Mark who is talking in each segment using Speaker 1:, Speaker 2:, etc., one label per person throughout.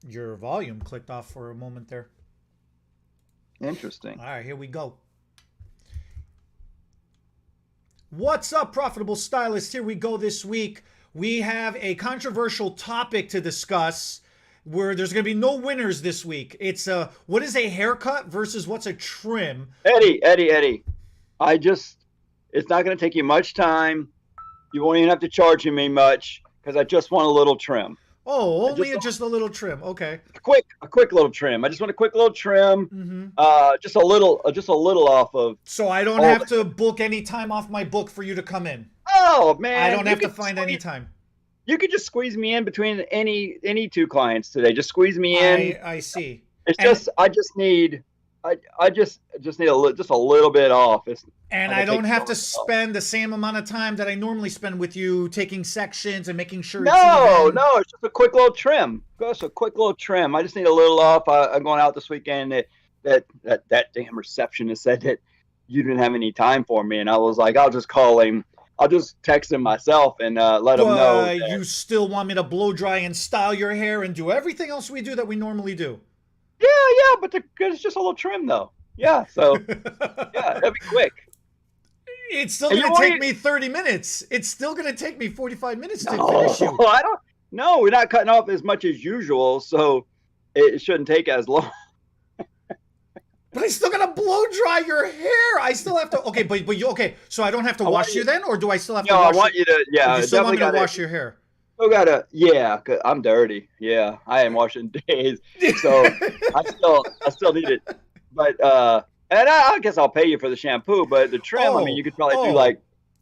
Speaker 1: Your volume clicked off for a moment there.
Speaker 2: Interesting.
Speaker 1: All right, here we go. What's up, profitable stylists? Here we go this week. We have a controversial topic to discuss where there's going to be no winners this week. It's what is a haircut versus what's a trim?
Speaker 2: Eddie. I just, it's not going to take you much time. You won't even have to charge me much because I just want a little trim.
Speaker 1: Oh,
Speaker 2: I
Speaker 1: only just a little trim. Okay.
Speaker 2: a quick little trim. I just want a quick little trim.
Speaker 1: Mm-hmm.
Speaker 2: Just a little off of
Speaker 1: So I don't
Speaker 2: all
Speaker 1: have
Speaker 2: the.
Speaker 1: to book any time off my book for you to come in.
Speaker 2: Oh
Speaker 1: I
Speaker 2: man,
Speaker 1: don't have to find any time.
Speaker 2: you could just squeeze me in between any two clients today. Just squeeze me in.
Speaker 1: I see.
Speaker 2: It's
Speaker 1: And
Speaker 2: just I just need I just need just a little bit off. It's
Speaker 1: and
Speaker 2: not
Speaker 1: I
Speaker 2: gonna take
Speaker 1: don't have
Speaker 2: long
Speaker 1: to
Speaker 2: at all.
Speaker 1: spend the same amount of time that I normally spend with you taking sections and making sure it's
Speaker 2: No,
Speaker 1: even.
Speaker 2: no, it's just a quick little trim. Just a quick little trim. I just need a little off. I'm going out this weekend. That damn receptionist said that you didn't have any time for me, and I was like, I'll just call him. I'll just text him myself and let him know
Speaker 1: But
Speaker 2: that.
Speaker 1: you still want me to blow dry and style your hair and do everything else we do that we normally do.
Speaker 2: Yeah, yeah, but it's just a little trim though. Yeah, so yeah, that'd be quick.
Speaker 1: It's still
Speaker 2: And
Speaker 1: going
Speaker 2: you
Speaker 1: to
Speaker 2: won't
Speaker 1: take
Speaker 2: even,
Speaker 1: me 30 minutes. It's still going to take me 45 minutes to
Speaker 2: no,
Speaker 1: finish you.
Speaker 2: I don't. No, we're not cutting off as much as usual, so it shouldn't take as long.
Speaker 1: But I still gotta blow dry your hair. I still have to. Okay, but you okay? So I don't have to
Speaker 2: I want
Speaker 1: wash you
Speaker 2: you.
Speaker 1: then, or do I still have to
Speaker 2: No, I
Speaker 1: wash you?
Speaker 2: want you to.
Speaker 1: Or
Speaker 2: Yeah,
Speaker 1: you still want
Speaker 2: definitely
Speaker 1: me to
Speaker 2: gotta.
Speaker 1: wash your hair?
Speaker 2: Still gotta. Yeah, 'cause I'm dirty. Yeah, I am washing days, so I still need it. But and I guess I'll pay you for the shampoo, but the trim, I mean,
Speaker 1: Oh,
Speaker 2: you could probably do
Speaker 1: oh,
Speaker 2: like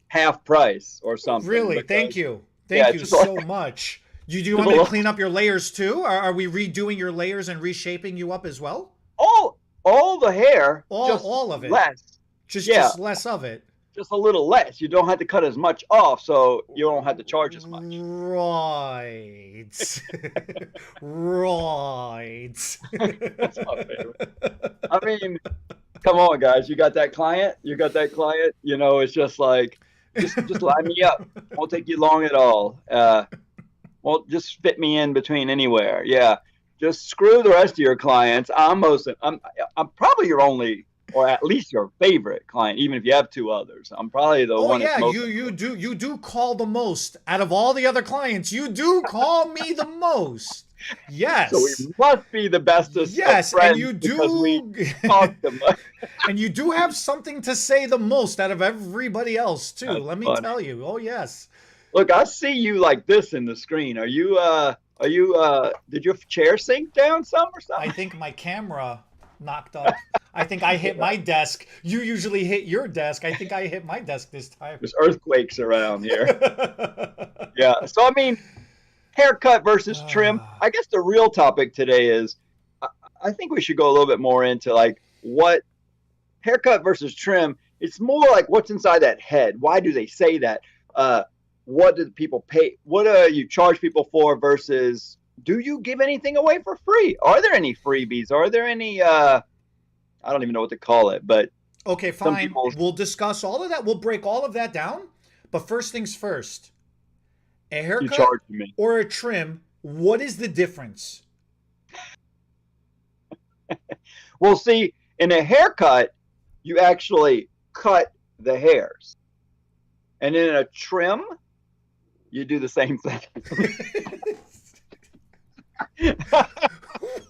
Speaker 2: half price or something
Speaker 1: really?
Speaker 2: because yeah,
Speaker 1: Thank
Speaker 2: it's
Speaker 1: you
Speaker 2: just
Speaker 1: so
Speaker 2: like
Speaker 1: much. Do you
Speaker 2: just
Speaker 1: want
Speaker 2: a
Speaker 1: me to
Speaker 2: little.
Speaker 1: clean up your layers too? Are we redoing your layers and reshaping you up as well?
Speaker 2: All the hair, just
Speaker 1: All of it,
Speaker 2: less.
Speaker 1: just
Speaker 2: Yeah,
Speaker 1: less of it.
Speaker 2: just a little less. You don't have to cut as much off, so you don't have to charge as much.
Speaker 1: Right. Right.
Speaker 2: That's my favorite. I mean, come on, guys. You got that client? You got that client? You know, it's just like, just line me up. Won't take you long at all. Won't just fit me in between anywhere. Yeah. Just screw the rest of your clients. I'm probably your only, or at least your favorite client, even if you have two others. I'm probably the
Speaker 1: Oh
Speaker 2: one that's
Speaker 1: yeah,
Speaker 2: most.
Speaker 1: you do call the most out of all the other clients. You do call me the most.
Speaker 2: So we
Speaker 1: Yes.
Speaker 2: must be the bestest of
Speaker 1: Yes, and
Speaker 2: friends
Speaker 1: you
Speaker 2: because we
Speaker 1: do
Speaker 2: talk the most.
Speaker 1: and you do have something to say the most out of everybody else too.
Speaker 2: That's
Speaker 1: Let me
Speaker 2: funny.
Speaker 1: tell you. Oh yes.
Speaker 2: Look, I see you like this in the screen. Did your chair sink down some or
Speaker 1: I
Speaker 2: something?
Speaker 1: think my camera knocked up. I think I hit my desk. You usually hit your desk. I think I hit my desk this time.
Speaker 2: There's earthquakes around here. Yeah. So I mean, haircut versus trim. I guess the real topic today is I, I think we should go a little bit more into like what haircut versus trim. It's more like what's inside that head. Why do they say that? Uh, what do people pay? What do you charge people for versus do you give anything away for free? Are there any freebies? Are there any I don't even know what to call it, but
Speaker 1: Okay,
Speaker 2: some
Speaker 1: fine.
Speaker 2: people
Speaker 1: We'll discuss all of that. We'll break all of that down. But first things first, a
Speaker 2: you
Speaker 1: haircut
Speaker 2: charge me.
Speaker 1: or a trim, what is the difference?
Speaker 2: Well, see, in a haircut, you actually cut the hairs. And in a trim, you do the same thing.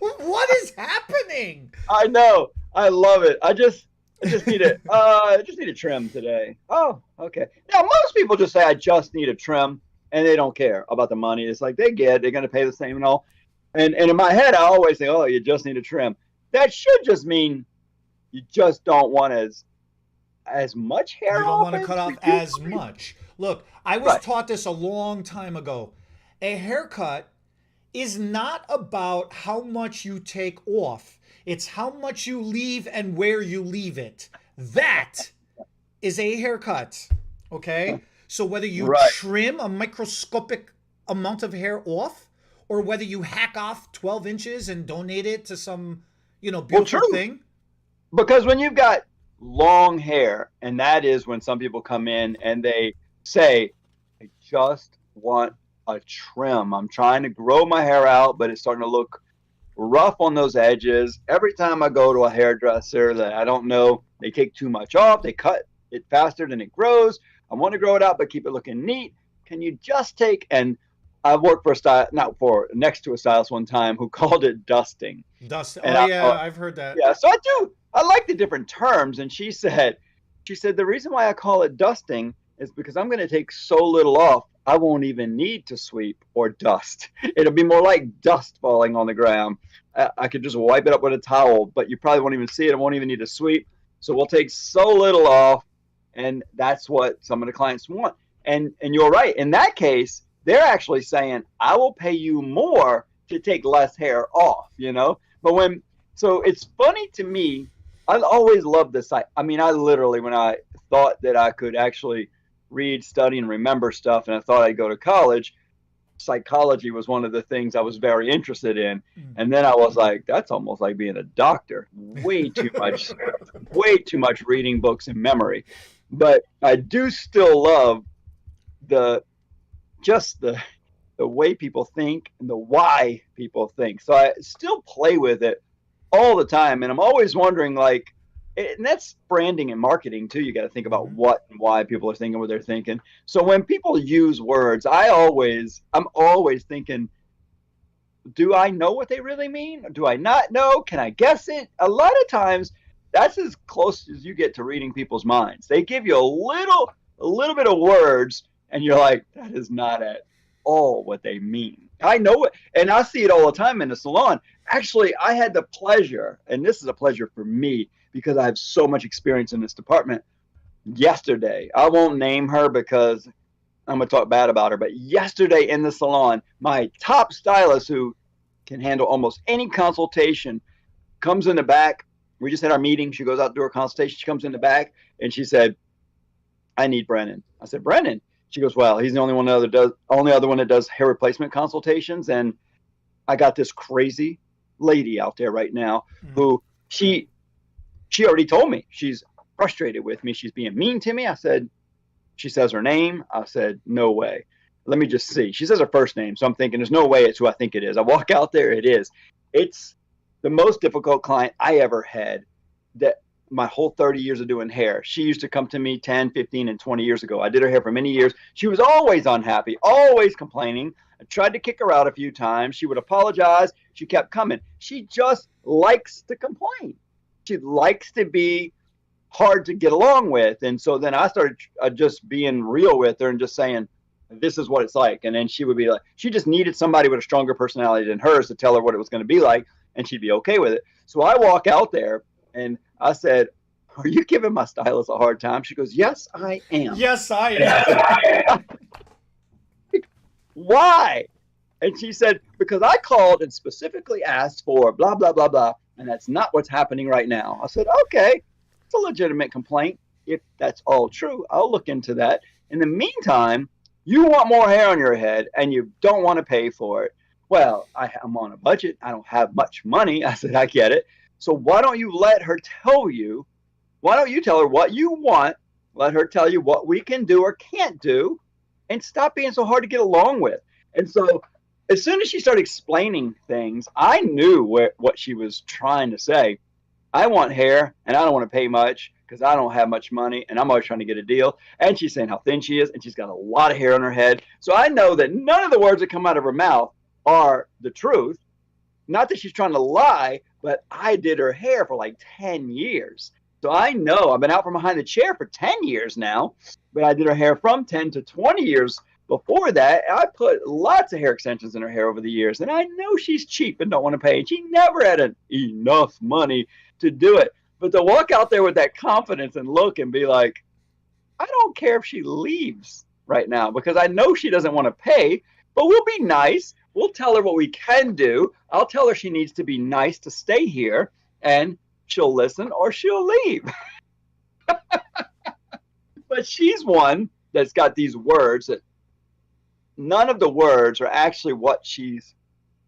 Speaker 1: What is happening?
Speaker 2: I know. I love it. I just need it. I just need a trim today. Oh, okay. Now most people just say I just need a trim and they don't care about the money. It's like they're gonna pay the same and all. And in my head I always say, oh, you just need a trim. That should just mean you just don't want as much
Speaker 1: You
Speaker 2: hair
Speaker 1: don't
Speaker 2: off
Speaker 1: want to
Speaker 2: as
Speaker 1: cut off
Speaker 2: you
Speaker 1: as much. Look, I was
Speaker 2: right.
Speaker 1: taught this a long time ago. A haircut is not about how much you take off, it's how much you leave and where you leave it. That is a haircut. Okay? So whether you
Speaker 2: Right.
Speaker 1: trim a microscopic amount of hair off or whether you hack off 12 inches and donate it to some,
Speaker 2: Well,
Speaker 1: beautiful
Speaker 2: true.
Speaker 1: thing.
Speaker 2: Because when you've got long hair, and that is when some people come in and they say, I just want a trim. I'm trying to grow my hair out, but it's starting to look rough on those edges. Every time I go to a hairdresser that I don't know, they take too much off, they cut it faster than it grows. I want to grow it out, but keep it looking neat. Can you just take, and I worked for a style, not for, next to a stylist one time who called it dusting.
Speaker 1: Dust.
Speaker 2: And
Speaker 1: Oh yeah, I've heard that.
Speaker 2: yeah, so I like the different terms. And she said, the reason why I call it dusting is because I'm going to take so little off, I won't even need to sweep or dust. It'll be more like dust falling on the ground. I could just wipe it up with a towel, but you probably won't even see it. I won't even need to sweep. So we'll take so little off, and that's what some of the clients want. And you're right. In that case, they're actually saying, I will pay you more to take less hair off, But so it's funny to me. I always loved this. I mean, I literally, when I thought that I could actually read, study, and remember stuff, and I thought I'd go to college, psychology was one of the things I was very interested in. And then I was like, that's almost like being a doctor. Way too much reading books and memory. But I do still love the way people think and the why people think. So I still play with it all the time. And I'm always wondering, like, and that's branding and marketing too. You got to think about what and why people are thinking what they're thinking. So when people use words, I'm always thinking, do I know what they really mean? Do I not know? Can I guess it? A lot of times that's as close as you get to reading people's minds. They give you a little bit of words and you're like, that is not at all what they mean. I know it. And I see it all the time in the salon. Actually, I had the pleasure, and this is a pleasure for me because I have so much experience in this department. Yesterday, I won't name her because I'm going to talk bad about her, but yesterday in the salon, my top stylist, who can handle almost any consultation, comes in the back. We just had our meeting. She goes out to do her consultation. She comes in the back and she said, I need Brennan. I said, Brennan? She goes, well, he's the only other one that does hair replacement consultations. And I got this crazy lady out there right now who she already told me she's frustrated with me. She's being mean to me. I said, she says her name. I said, no way. Let me just see. She says her first name. So I'm thinking there's no way it's who I think it is. I walk out there. It is. It's the most difficult client I ever had that my whole 30 years of doing hair. She used to come to me 10, 15, and 20 years ago. I did her hair for many years. She was always unhappy, always complaining. I tried to kick her out a few times. She would apologize. She kept coming. She just likes to complain. She likes to be hard to get along with. And so then I started just being real with her and just saying, this is what it's like. And then she would be like, she just needed somebody with a stronger personality than hers to tell her what it was going to be like, and she'd be okay with it. So I walk out there and I said, are you giving my stylist a hard time? She goes, yes, I am.
Speaker 1: Yes, I am.
Speaker 2: Why? And she said, because I called and specifically asked for blah, blah, blah, blah. And that's not what's happening right now. I said, okay, it's a legitimate complaint. If that's all true, I'll look into that. In the meantime, you want more hair on your head and you don't want to pay for it. Well, I'm on a budget. I don't have much money. I said, I get it. So why don't you let her tell you? Why don't you tell her what you want? Let her tell you what we can do or can't do, and stop being so hard to get along with. And so as soon as she started explaining things, I knew what she was trying to say. I want hair, and I don't want to pay much because I don't have much money, and I'm always trying to get a deal. And she's saying how thin she is, and she's got a lot of hair on her head. So I know that none of the words that come out of her mouth are the truth. Not that she's trying to lie, but I did her hair for like 10 years. So I know I've been out from behind the chair for 10 years now, but I did her hair from 10 to 20 years before that. I put lots of hair extensions in her hair over the years, and I know she's cheap and don't want to pay. She never had enough money to do it. But to walk out there with that confidence and look and be like, I don't care if she leaves right now because I know she doesn't want to pay, but we'll be nice. We'll tell her what we can do. I'll tell her she needs to be nice to stay here, and she'll listen or she'll leave. But she's one that's got these words that none of the words are actually what she's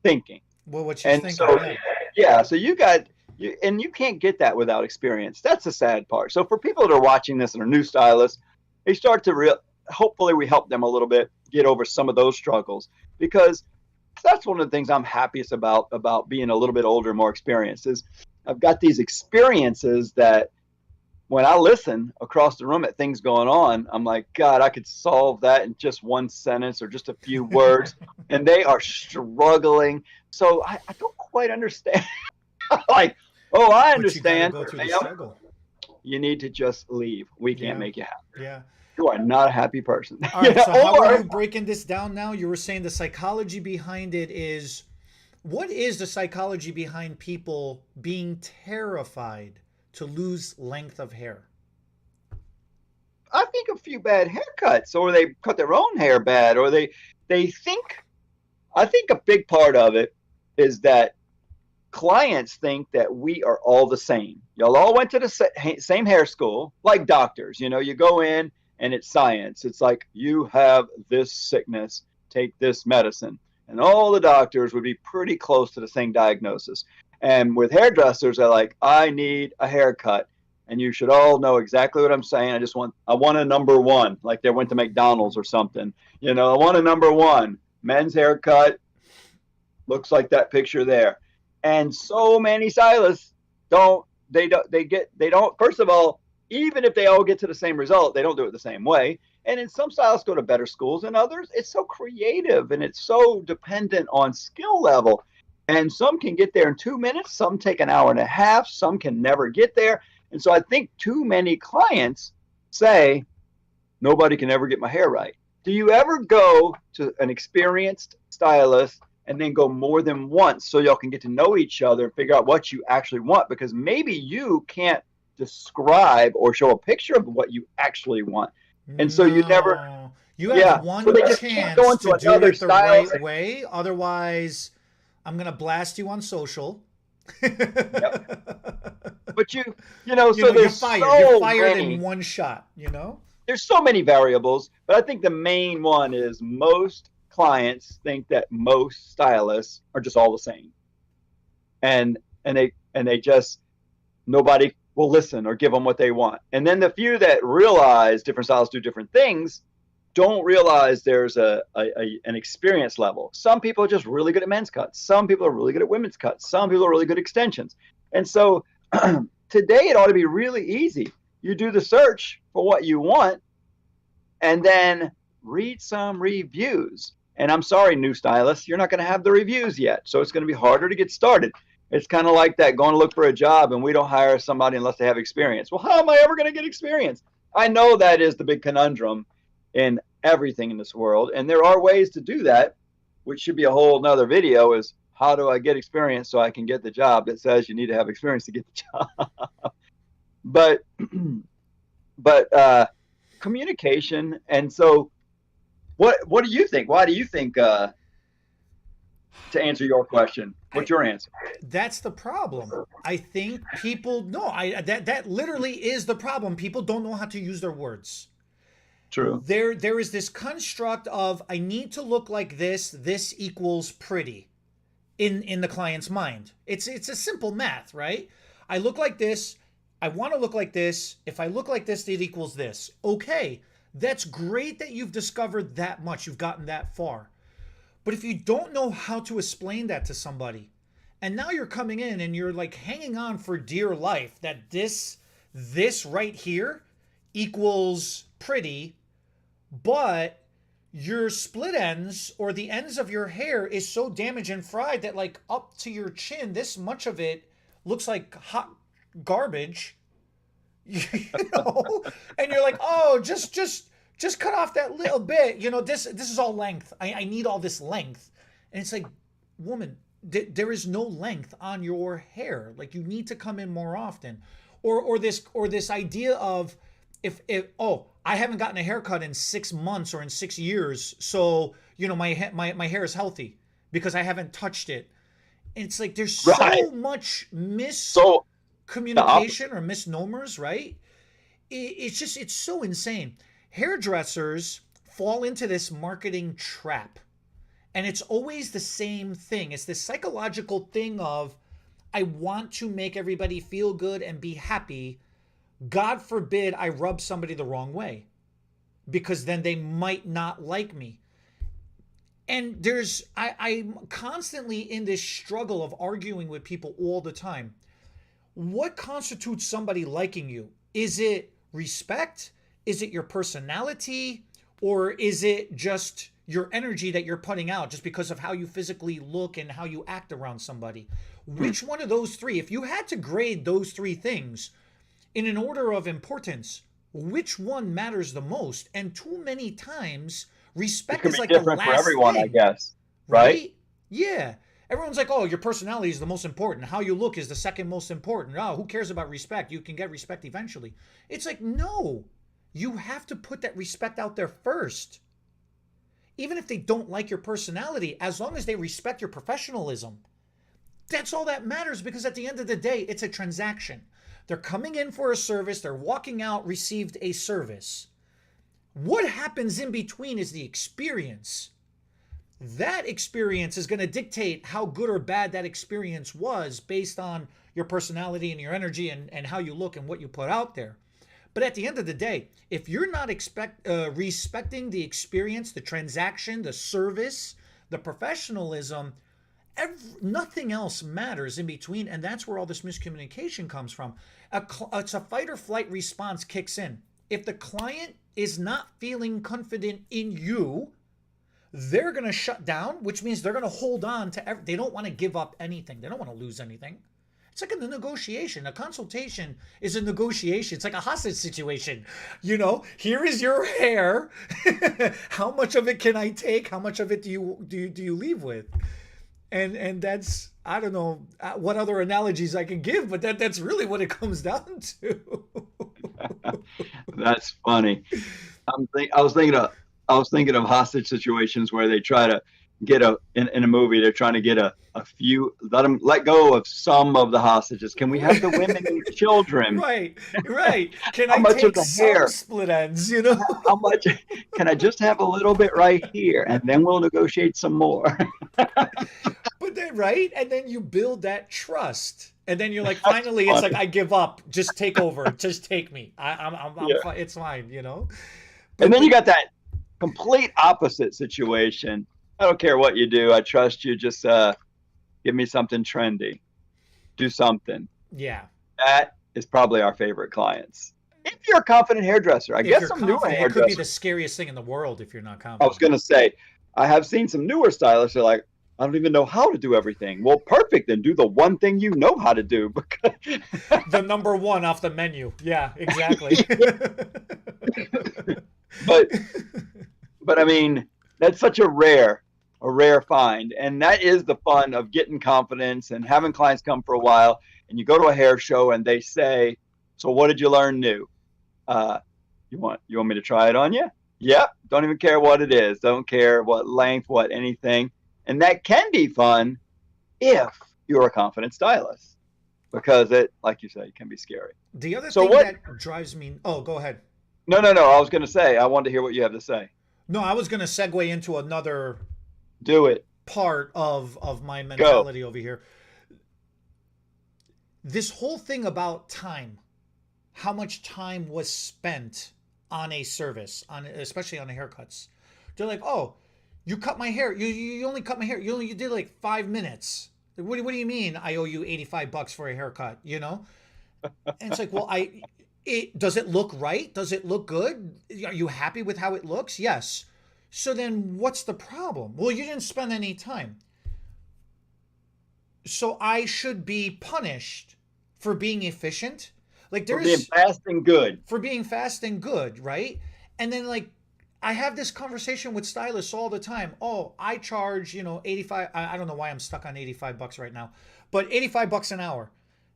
Speaker 2: thinking.
Speaker 1: Well, what she's
Speaker 2: and
Speaker 1: thinking.
Speaker 2: So, yeah, so you can't get that without experience. That's the sad part. So for people that are watching this and are new stylists, they start to hopefully we help them a little bit get over some of those struggles, because that's one of the things I'm happiest about being a little bit older, more experienced, is I've got these experiences that when I listen across the room at things going on, I'm like, God, I could solve that in just one sentence or just a few words. And they are struggling. So I don't quite understand. Like, oh, I
Speaker 1: But you got to
Speaker 2: understand.
Speaker 1: go through the
Speaker 2: Ma'am,
Speaker 1: struggle.
Speaker 2: you need to just leave. We can't
Speaker 1: Yeah.
Speaker 2: make you happy.
Speaker 1: Yeah.
Speaker 2: You are not a happy person.
Speaker 1: All right. So how are
Speaker 2: Or
Speaker 1: you breaking this down now? You were saying the psychology behind it is, what is the psychology behind people being terrified to lose length of hair?
Speaker 2: I think a few bad haircuts, or they cut their own hair bad, or they think. I think a big part of it is that clients think that we are all the same. Y'all all went to the same hair school, like doctors. You know, you go in and it's science. It's like, you have this sickness, take this medicine. And all the doctors would be pretty close to the same diagnosis. And with hairdressers, they're like, I need a haircut. And you should all know exactly what I'm saying. I want a number one, like they went to McDonald's or something. You know, I want a number one. Men's haircut, looks like that picture there. And so many stylists don't, first of all, even if they all get to the same result, they don't do it the same way. And then some stylists go to better schools than others. It's so creative and it's so dependent on skill level. And some can get there in 2 minutes, some take an hour and a half, some can never get there. And so I think too many clients say, nobody can ever get my hair right. Do you ever go to an experienced stylist and then go more than once so y'all can get to know each other and figure out what you actually want? Because maybe you can't describe or show a picture of what you actually want. And so you never,
Speaker 1: No. You have
Speaker 2: yeah.
Speaker 1: one
Speaker 2: So they just can't go
Speaker 1: chance
Speaker 2: into
Speaker 1: to do
Speaker 2: another
Speaker 1: it the
Speaker 2: style.
Speaker 1: right way. Otherwise, I'm going to blast you on social.
Speaker 2: But you know, so
Speaker 1: You're
Speaker 2: there's
Speaker 1: fired.
Speaker 2: so
Speaker 1: You're fired
Speaker 2: many,
Speaker 1: in one shot, you know?
Speaker 2: there's so many variables, but I think the main one is most clients think that most stylists are just all the same. And they just, nobody will listen or give them what they want. And then the few that realize different stylists do different things don't realize there's an experience level. Some people are just really good at men's cuts. Some people are really good at women's cuts. Some people are really good at extensions. And so today it ought to be really easy. You do the search for what you want and then read some reviews. And I'm sorry, new stylists, you're not going to have the reviews yet. So it's going to be harder to get started. It's kind of like that, going to look for a job and we don't hire somebody unless they have experience. Well, how am I ever going to get experience? I know that is the big conundrum in everything in this world. And there are ways to do that, which should be a whole nother video, is how do I get experience so I can get the job that says you need to have experience to get the job. but communication. And so what do you think? Why do you think, to answer your question, what's your answer?
Speaker 1: That's the problem. I think people no, that literally is the problem. People don't know how to use their words.
Speaker 2: True.
Speaker 1: There is this construct of, I need to look like this equals pretty in the client's mind. It's a simple math, right? I look like this, I want to look like this. If I look like this, it equals this. Okay, that's great that you've discovered that much, you've gotten that far. But if you don't know how to explain that to somebody, and now you're coming in and you're like hanging on for dear life that this right here equals pretty, but your split ends or the ends of your hair is so damaged and fried that like up to your chin, this much of it looks like hot garbage, you know, and you're like, oh, just cut off that little bit, you know, this is all length. I need all this length. And it's like, woman, there is no length on your hair. Like, you need to come in more often. Or this idea of, if oh, I haven't gotten a haircut in 6 months or in 6 years, so you know my hair is healthy because I haven't touched it. And it's like there's so much miscommunication or misnomers, right? It's so insane. Hairdressers fall into this marketing trap, and it's always the same thing. It's this psychological thing of, I want to make everybody feel good and be happy. God forbid I rub somebody the wrong way, because then they might not like me. And I'm constantly in this struggle of arguing with people all the time. What constitutes somebody liking you? Is it respect? Is it your personality? Or is it just your energy that you're putting out just because of how you physically look and how you act around somebody? Which one of those three, if you had to grade those three things in an order of importance, which one matters the most? And too many times,
Speaker 2: It
Speaker 1: respect
Speaker 2: could
Speaker 1: is
Speaker 2: be
Speaker 1: like the
Speaker 2: different for
Speaker 1: last
Speaker 2: everyone, I
Speaker 1: thing,
Speaker 2: guess. Right?
Speaker 1: right? Yeah. Everyone's like, oh, your personality is the most important. How you look is the second most important. Oh, who cares about respect? You can get respect eventually. It's like, no, you have to put that respect out there first. Even if they don't like your personality, as long as they respect your professionalism, that's all that matters, because at the end of the day, it's a transaction. They're coming in for a service, they're walking out, received a service. What happens in between is the experience. That experience is going to dictate how good or bad that experience was based on your personality and your energy and how you look and what you put out there. But at the end of the day, if you're not respecting the experience, the transaction, the service, the professionalism, nothing else matters in between. And that's where all this miscommunication comes from. It's a fight or flight response kicks in. If the client is not feeling confident in you, they're going to shut down, which means they're going to hold on to they don't want to give up anything. They don't want to lose anything. It's like a negotiation. A consultation is a negotiation. It's like a hostage situation. Here is your hair. How much of it can I take? How much of it do you leave with? And that's, I don't know what other analogies I can give, but that's really what it comes down to.
Speaker 2: That's funny. I was thinking of hostage situations where they try to get in a movie, they're trying to get a few, let go of some of the hostages. Can we have the women and the children?
Speaker 1: Right. Can
Speaker 2: How
Speaker 1: I
Speaker 2: much
Speaker 1: take
Speaker 2: of the
Speaker 1: some
Speaker 2: hair?
Speaker 1: split ends,
Speaker 2: How much can I just have a little bit right here, and then we'll negotiate some more.
Speaker 1: But then, right? And then you build that trust. And then you're like,
Speaker 2: That's
Speaker 1: finally, it's
Speaker 2: funny.
Speaker 1: like, I give up. Just take over. Just take me. I'm
Speaker 2: Yeah.
Speaker 1: fine. It's fine,
Speaker 2: And then
Speaker 1: But
Speaker 2: you got that complete opposite situation. I don't care what you do. I trust you. Just give me something trendy. Do something.
Speaker 1: yeah.
Speaker 2: That is probably our favorite clients. If you're a confident hairdresser, I
Speaker 1: If
Speaker 2: guess
Speaker 1: you're
Speaker 2: some newer
Speaker 1: confident, it could be the
Speaker 2: hairdressers.
Speaker 1: scariest thing in the world if you're not
Speaker 2: I was
Speaker 1: confident.
Speaker 2: going to say, I have seen some newer stylists who are like, I don't even know how to do everything. Well, perfect. Then do the one thing you know how to do.
Speaker 1: The number one off the menu. Yeah, exactly.
Speaker 2: but but I mean, that's such a rare find, and that is the fun of getting confidence and having clients come for a while. And you go to a hair show and they say, "So what did you learn new? Uh, you want me to try it on you? Yep. Don't even care what it is. Don't care what length, what anything." And that can be fun if you're a confident stylist, because it, like you say, can be scary.
Speaker 1: The other
Speaker 2: So
Speaker 1: thing
Speaker 2: what?
Speaker 1: that drives me, oh, go ahead.
Speaker 2: No, no, no. I was going to say, I wanted to hear what you have to say.
Speaker 1: No, I was going to segue into another
Speaker 2: Do it.
Speaker 1: part of my
Speaker 2: Go.
Speaker 1: mentality over here. This whole thing about time, how much time was spent on a service, especially on the haircuts. They're like, oh, you cut my hair. You only cut my hair. You did like 5 minutes. What do you mean I owe you $85 for a haircut? And it's like, well, does it look right? Does it look good? Are you happy with how it looks? Yes. So then what's the problem? Well, you didn't spend any time. So I should be punished for being efficient? Like
Speaker 2: For being fast and good.
Speaker 1: for being fast and good, right? And then like I have this conversation with stylists all the time. Oh, I charge, 85. I don't know why I'm stuck on $85 right now, but $85 an hour.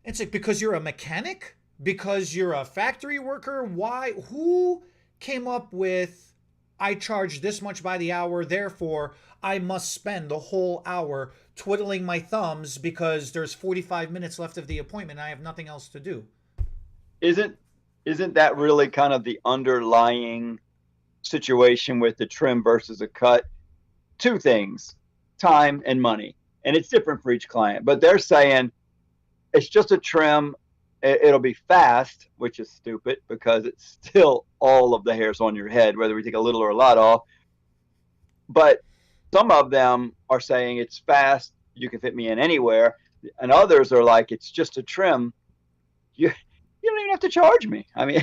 Speaker 1: It's like, because you're a mechanic? Because you're a factory worker? Why? Who came up with, I charge this much by the hour, therefore I must spend the whole hour twiddling my thumbs because there's 45 minutes left of the appointment and I have nothing else to do?
Speaker 2: Isn't that really kind of the underlying situation with the trim versus a cut? Two things: time and money. And it's different for each client, but they're saying it's just a trim. It'll be fast, which is stupid because it's still all of the hairs on your head, whether we take a little or a lot off. But Some of them are saying it's fast, you can fit me in anywhere, and others are like it's just a trim. You don't even have to charge me. I mean,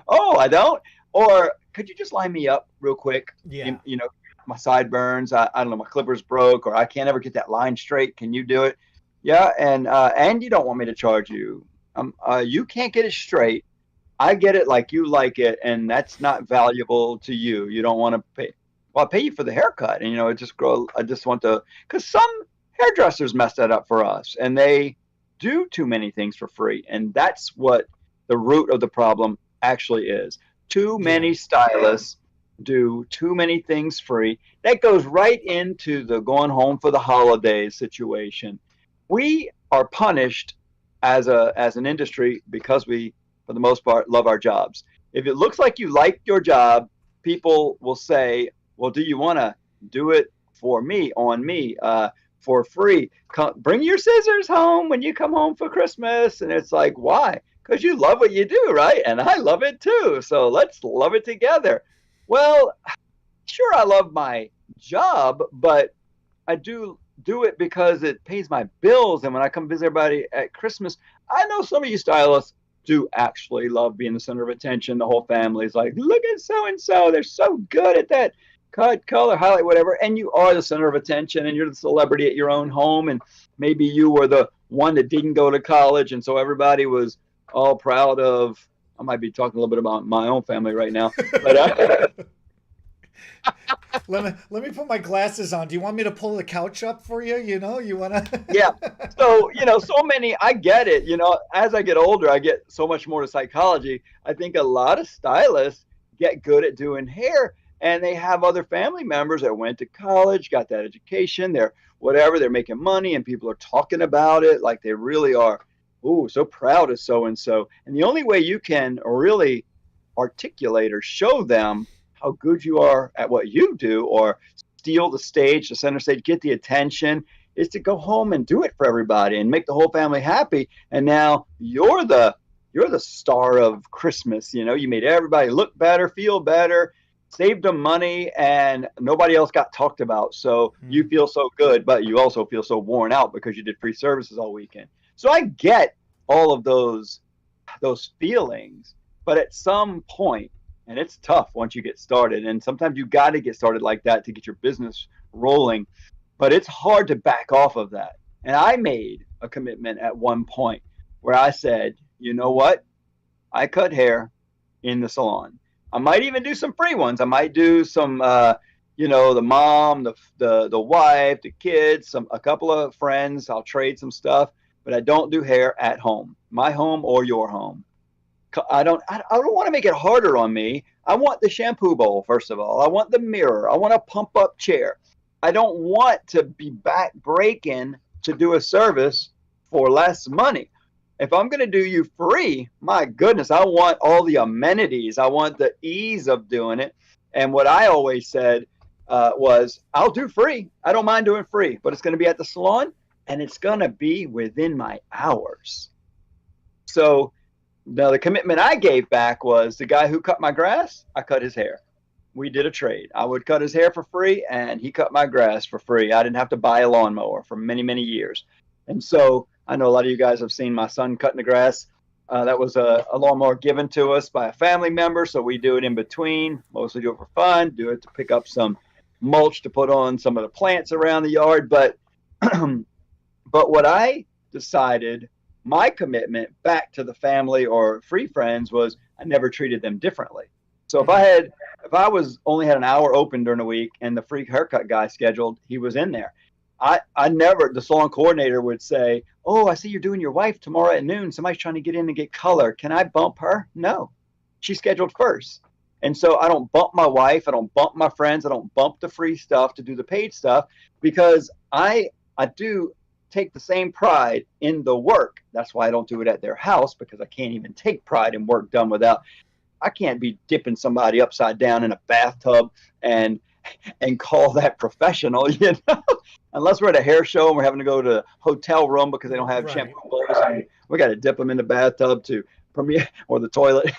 Speaker 2: oh, I don't. Or could you just line me up real quick?
Speaker 1: Yeah.
Speaker 2: You know, my sideburns. I don't know, my clippers broke, or I can't ever get that line straight. Can you do it? Yeah, and you don't want me to charge you. You can't get it straight. I get it like you like it, and that's not valuable to you. You don't want to pay. Well, I'll pay you for the haircut, and it just grow. I just want to, because some hairdressers mess that up for us, and they do too many things for free, and that's what the root of the problem actually is. Too
Speaker 1: Yeah.
Speaker 2: many stylists do too many things free. That goes right into the going home for the holidays situation. We are punished as an industry because we, for the most part, love our jobs. If it looks like you like your job, people will say, "Well, do you want to do it for me, on me, for free? Bring your scissors home when you come home for Christmas." And it's like, why? Because you love what you do, right? And I love it too. So let's love it together. Well, sure, I love my job, but I do it because it pays my bills. And when I come visit everybody at Christmas, I know some of you stylists do actually love being the center of attention. The whole family is like, look at so and so. They're so good at that cut, color, highlight, whatever. And you are the center of attention and you're the celebrity at your own home. And maybe you were the one that didn't go to college. And so everybody was all proud of. I might be talking a little bit about my own family right now, but
Speaker 1: Let me put my glasses on. Do you want me to pull the couch up for you? You want
Speaker 2: yeah.
Speaker 1: to?
Speaker 2: So, so many, I get it. As I get older, I get so much more to psychology. I think a lot of stylists get good at doing hair and they have other family members that went to college, got that education, they're whatever, they're making money and people are talking about it like they really are. Ooh, so proud of so and so. And the only way you can really articulate or show them how good you are at what you do or steal the stage, the center stage, get the attention, is to go home and do it for everybody and make the whole family happy. And now you're the star of Christmas. You made everybody look better, feel better, saved them money, and nobody else got talked about. So you feel so good, but you also feel so worn out because you did free services all weekend. So I get all of those feelings, but at some point, and it's tough once you get started, and sometimes you got to get started like that to get your business rolling, but it's hard to back off of that. And I made a commitment at one point where I said, you know what? I cut hair in the salon. I might even do some free ones. I might do some, the mom, the wife, the kids, a couple of friends. I'll trade some stuff, but I don't do hair at home, my home or your home. I don't want to make it harder on me. I want the shampoo bowl, first of all. I want the mirror. I want a pump up chair. I don't want to be back breaking to do a service for less money. If I'm going to do you free, my goodness, I want all the amenities. I want the ease of doing it. And what I always said was, I'll do free. I don't mind doing free, but it's going to be at the salon and it's going to be within my hours. So now the commitment I gave back was the guy who cut my grass, I cut his hair. We did a trade. I would cut his hair for free and he cut my grass for free. I didn't have to buy a lawnmower for many, many years. And so I know a lot of you guys have seen my son cutting the grass. That was a lawnmower given to us by a family member. So we do it in between, mostly do it for fun, do it to pick up some mulch to put on some of the plants around the yard. But what I decided, my commitment back to the family or free friends, was I never treated them differently. So if I was only had an hour open during the week and the free haircut guy scheduled, he was in there. I never, the salon coordinator would say, oh, I see you're doing your wife tomorrow at noon. Somebody's trying to get in to get color. Can I bump her? No, she's scheduled first. And so I don't bump my wife. I don't bump my friends. I don't bump the free stuff to do the paid stuff because I do take the same pride in the work. That's why I don't do it at their house, because I can't even take pride in work done without, I can't be dipping somebody upside down in a bathtub and call that professional, unless we're at a hair show and we're having to go to a hotel room because they don't have shampoo bowls. And we got to dip them in the bathtub to premiere or the toilet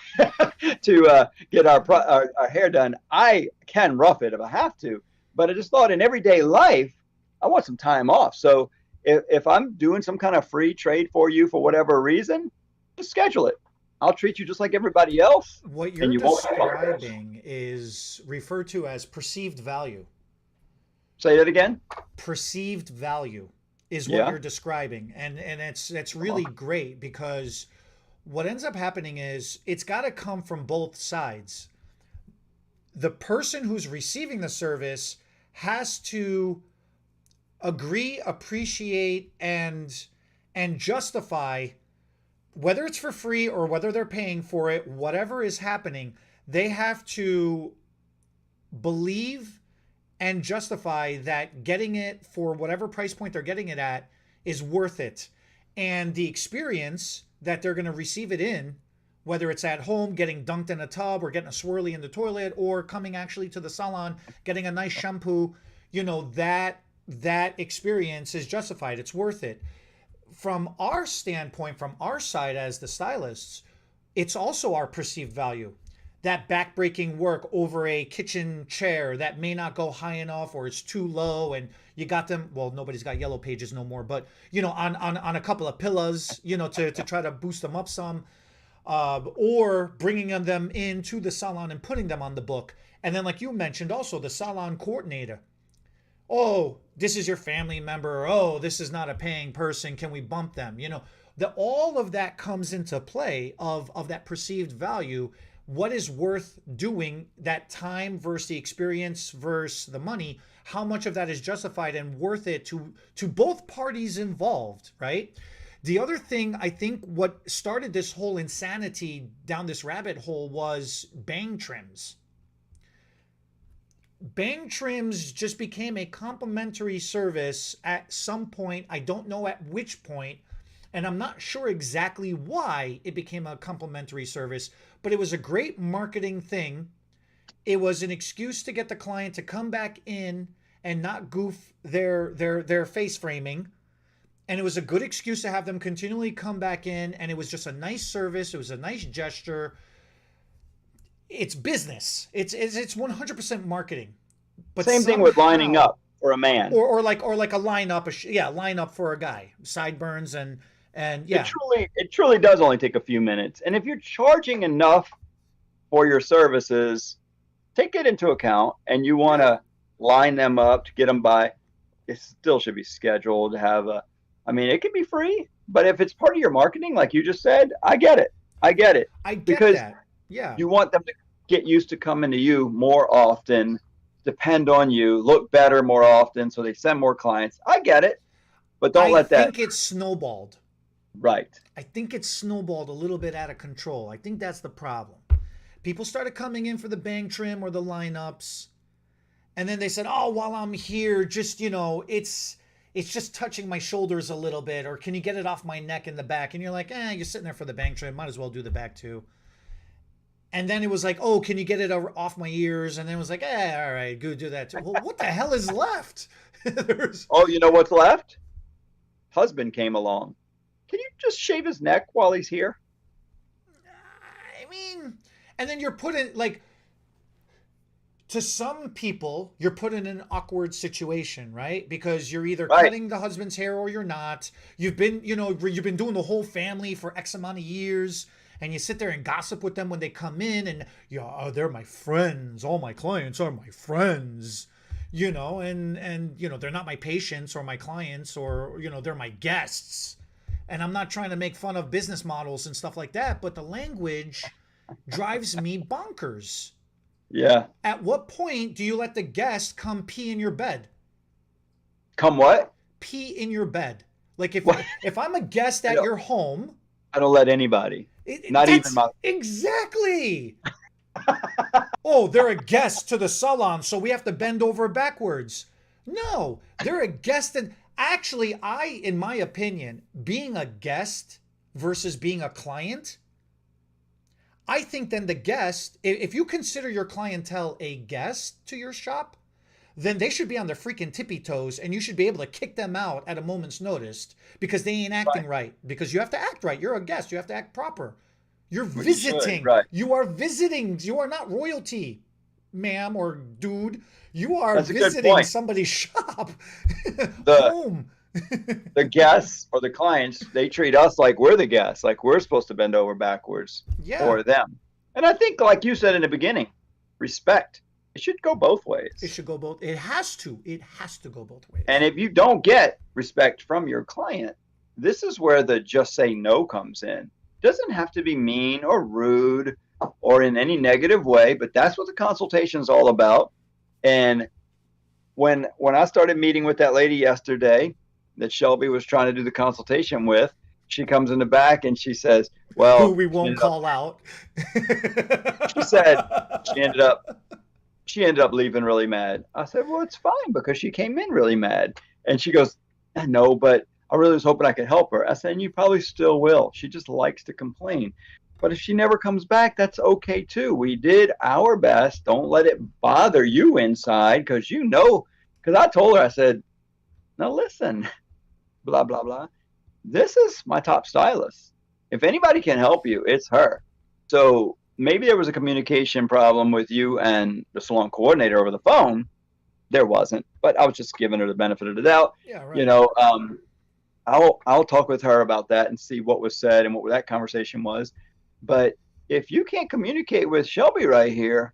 Speaker 2: to get our hair done. I can rough it if I have to, But I just thought in everyday life, I want some time off. So if I'm doing some kind of free trade for you for whatever reason, just schedule it. I'll treat you just like everybody else,
Speaker 1: What
Speaker 2: and
Speaker 1: you're
Speaker 2: you won't have buyers.
Speaker 1: describing is referred to as perceived value.
Speaker 2: Say that again.
Speaker 1: Perceived value is what
Speaker 2: Yeah.
Speaker 1: you're describing, and it's really great because what ends up happening is it's got to come from both sides. The person who's receiving the service has to agree, appreciate, and justify whether it's for free or whether they're paying for it, whatever is happening, they have to believe and justify that getting it for whatever price point they're getting it at is worth it. And the experience that they're going to receive it in, whether it's at home getting dunked in a tub or getting a swirly in the toilet or coming actually to the salon, getting a nice shampoo, that experience is justified. It's worth it. From our standpoint, from our side as the stylists, it's also our perceived value. That backbreaking work over a kitchen chair that may not go high enough or it's too low, and you got them, well, nobody's got yellow pages no more, but on a couple of pillows, to try to boost them up some, or bringing them into the salon and putting them on the book. And then, like you mentioned, also the salon coordinator. Oh, this is your family member. Oh, this is not a paying person. Can we bump them? All of that comes into play of that perceived value. What is worth doing, that time versus the experience versus the money? How much of that is justified and worth it to both parties involved, right? The other thing, I think what started this whole insanity down this rabbit hole was bang trims. Bang trims just became a complimentary service at some point. I don't know at which point, and I'm not sure exactly why it became a complimentary service, but it was a great marketing thing. It was an excuse to get the client to come back in and not goof their face framing. And it was a good excuse to have them continually come back in, and it was just a nice service. It was a nice gesture. It's business. It's 100% marketing. But
Speaker 2: Same thing with lining
Speaker 1: somehow,
Speaker 2: up for a man.
Speaker 1: or like a line up for a guy, sideburns and
Speaker 2: It
Speaker 1: yeah.
Speaker 2: truly does only take a few minutes. And if you're charging enough for your services, take it into account, and you want to line them up to get them by, it still should be scheduled to have it can be free, but if it's part of your marketing, like you just said, I get it. I get it.
Speaker 1: I get
Speaker 2: Because
Speaker 1: that. Yeah.
Speaker 2: you want them to get used to coming to you more often, depend on you, look better more often, so they send more clients. I get it, but don't
Speaker 1: I
Speaker 2: let that.
Speaker 1: think it's snowballed.
Speaker 2: Right.
Speaker 1: I think it's snowballed a little bit out of control. I think that's the problem. People started coming in for the bang trim or the lineups, and then they said, "Oh, while I'm here, just it's just touching my shoulders a little bit, or can you get it off my neck in the back?" And you're like, you're sitting there for the bang trim, might as well do the back too. And then it was like, "Oh, can you get it off my ears?" And then it was like, all right, go do that too. Well, what the hell is left?
Speaker 2: Oh, you know what's left? Husband came along. Can you just shave his neck while he's here?
Speaker 1: I mean, and then you're put in, like, to some people, you're put in an awkward situation, right? Because you're either
Speaker 2: Right.
Speaker 1: cutting the husband's hair or you're not. You've been doing the whole family for X amount of years, and you sit there and gossip with them when they come in, and they're my friends. All my clients are my friends, and they're not my patients or my clients, or they're my guests. And I'm not trying to make fun of business models and stuff like that, but the language drives me bonkers.
Speaker 2: Yeah.
Speaker 1: At what point do you let the guest come pee in your bed?
Speaker 2: Come what?
Speaker 1: Pee in your bed. Like if
Speaker 2: What?
Speaker 1: if I'm a guest at
Speaker 2: No,
Speaker 1: your home,
Speaker 2: I don't let anybody. Not even
Speaker 1: that's
Speaker 2: my.
Speaker 1: exactly. Oh, they're a guest to the salon, so we have to bend over backwards. No, they're a guest, and actually, in my opinion, being a guest versus being a client, I think then the guest, if you consider your clientele a guest to your shop, then they should be on their freaking tippy toes, and you should be able to kick them out at a moment's notice because they ain't acting right. Because you have to act right. You're a guest. You have to act proper. You're
Speaker 2: You should,
Speaker 1: visiting.
Speaker 2: right.
Speaker 1: You are visiting. You are not royalty. ma'am or dude. You are
Speaker 2: That's a good
Speaker 1: visiting
Speaker 2: point.
Speaker 1: somebody's shop,
Speaker 2: The
Speaker 1: home.
Speaker 2: the guests or the clients, they treat us like we're the guests, like we're supposed to bend over backwards
Speaker 1: Yeah,
Speaker 2: for them. And I think, like you said in the beginning, respect. It should go both
Speaker 1: it
Speaker 2: ways.
Speaker 1: should go both. It has to. It has to go both
Speaker 2: And
Speaker 1: ways.
Speaker 2: if you don't get respect from your client, this is where the just say no comes in. Doesn't have to be mean or rude or in any negative way, but that's what the consultation is all about. And when I started meeting with that lady yesterday that Shelby was trying to do the consultation with, she comes in the back and she says,
Speaker 1: Who
Speaker 2: "Well,
Speaker 1: we won't call out.
Speaker 2: she said she ended up she ended up leaving really mad." I said, "Well, it's fine because she came in really mad." And she goes, "I know, but I really was hoping I could help her." I said, "And you probably still will. She just likes to complain. But if she never comes back, that's okay too. We did our best. Don't let it bother you inside because you know." Because I told her, I said, "Now listen, blah, blah, blah. This is my top stylist. If anybody can help you, it's her. So maybe there was a communication problem with you and the salon coordinator over the phone. There wasn't, but I was just giving her the benefit of the doubt.
Speaker 1: Yeah,
Speaker 2: You
Speaker 1: right.
Speaker 2: know, I'll talk with her about that and see what was said and what that conversation was. But if you can't communicate with Shelby right here,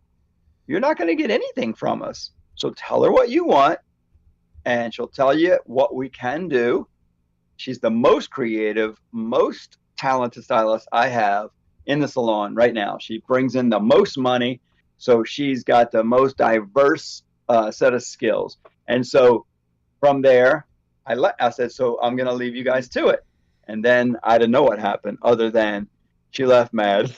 Speaker 2: you're not going to get anything from us. So tell her what you want, and she'll tell you what we can do. She's the most creative, most talented stylist I have in the salon right now. She brings in the most money, so she's got the most diverse set of skills. And so from there, I said, so I'm gonna leave you guys to it. And then I didn't know what happened, other than she left mad.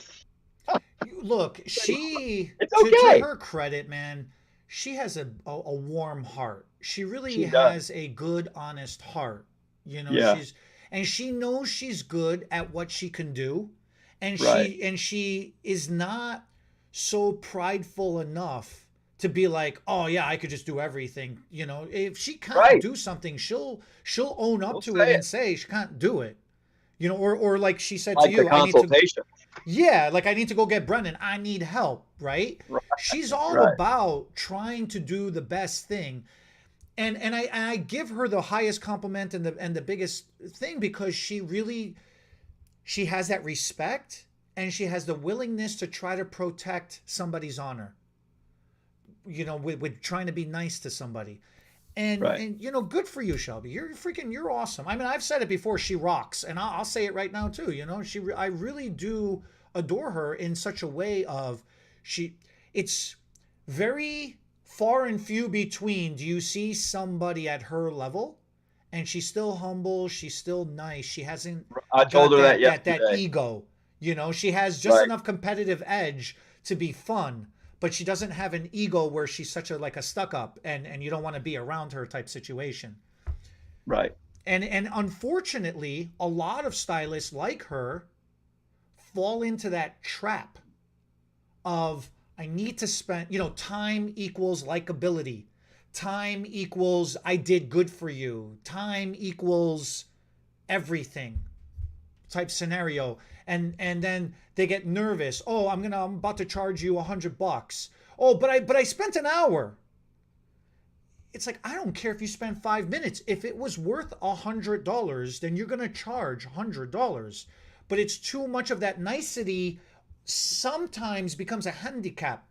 Speaker 1: Look, she
Speaker 2: It's
Speaker 1: to
Speaker 2: okay.
Speaker 1: her credit, man, she has a warm heart. She really
Speaker 2: She does.
Speaker 1: has a good, honest heart. You know,
Speaker 2: Yeah.
Speaker 1: and she knows she's good at what she can do, and
Speaker 2: Right.
Speaker 1: she is not so prideful enough to be like, oh yeah, I could just do everything. You know, if she can't
Speaker 2: Right.
Speaker 1: do something, she'll own up
Speaker 2: We'll
Speaker 1: to it
Speaker 2: say
Speaker 1: and
Speaker 2: it.
Speaker 1: say she can't do it. You know, or like she said to
Speaker 2: Like the
Speaker 1: you, I need to,
Speaker 2: consultation.
Speaker 1: yeah, like I need to go get Brennan. I need help, right?
Speaker 2: Right.
Speaker 1: She's all
Speaker 2: Right.
Speaker 1: about trying to do the best thing. And I give her the highest compliment and the biggest thing because she has that respect and she has the willingness to try to protect somebody's honor. You know, with trying to be nice to somebody.
Speaker 2: Right.
Speaker 1: And you know, good for you, Shelby. You're awesome. I mean, I've said it before. She rocks, and I'll say it right now too. You know, I really do adore her in such a way of she. It's very far and few between. Do you see somebody at her level, and she's still humble. She's still nice. She hasn't
Speaker 2: I told
Speaker 1: got
Speaker 2: her that
Speaker 1: that
Speaker 2: yesterday.
Speaker 1: ego. You know, she has just
Speaker 2: Right.
Speaker 1: enough competitive edge to be fun, but she doesn't have an ego where she's such a like a stuck up and you don't want to be around her type situation.
Speaker 2: Right.
Speaker 1: And unfortunately, a lot of stylists like her fall into that trap of I need to spend, you know, time equals likability. Time equals I did good for you. Time equals everything type scenario. And then they get nervous. Oh, I'm about to charge you $100. Oh, but I spent an hour. It's like I don't care if you spend 5 minutes. If it was worth $100, then you're gonna charge $100. But it's too much of that nicety sometimes becomes a handicap.